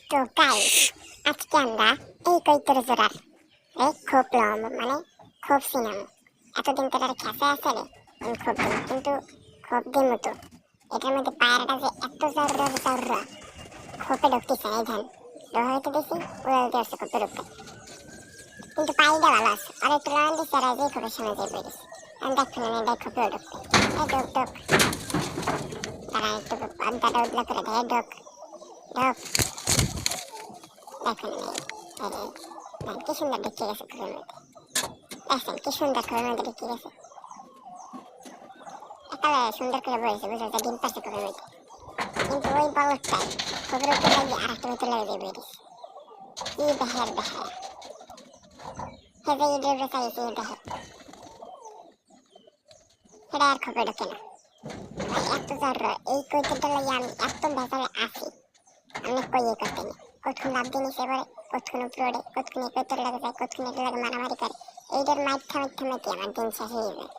তো গাইস আজকে আমরা এই কৈতর জোড়ার খোপ লম মানে খোপ সিনাম এতদিন তো খেসে আছে রে খোপ দিন কিন্তু খোপ দিন মতো এটার মধ্যে পায়রাটা যে এত জররা খোপে ঢুকতেছে এই ধান হয়তো দেখি উড়াল দিয়ে আসছে খোপে ঢুকতে কিন্তু পাইটা ভালো আছে আর একটু লাগান দিচ্ছে আর যে খোপের সামনে যাই বেরিয়েছে আমি দেখছি না দেখ খোপে ঢুকতে এই ঢুক ঢুক তারা একটু আড্ডাটা উদলা করে দেয় ঢুক ঢুক দেখুন কি সুন্দর ঢুকে গেছে খোপের মধ্যে দেখছেন কি সুন্দর খোপের মধ্যে ঢুকে গেছে একেবারে সুন্দর করে বলেছে বুঝলো যে ডিম পাচ্ছে খোপের মধ্যে কিন্তু ওই বলদটাই খোপের উপরে লাগিয়ে আর একটা ভিতরে লেগে দিয়ে বেরিয়েছে কি বেহের বেহের হেজে ইডের চাইছে দেখে সেটা আর খোপে ঢোকে না এত জ্বর এই কৈতরটা লাগে আমি এত ভেতরে আছি আমি কইয়ে করতে নেই কতক্ষণ লাভ দিয়ে নিচে পড়ে কতক্ষণ উপরে ওড়ে কতক্ষণ কৈতর লাগে যায় কতক্ষণ এটা লাগে মারামারি করে এইটার মাইর থামাইতে আমার দিন শেষ হয়ে যায়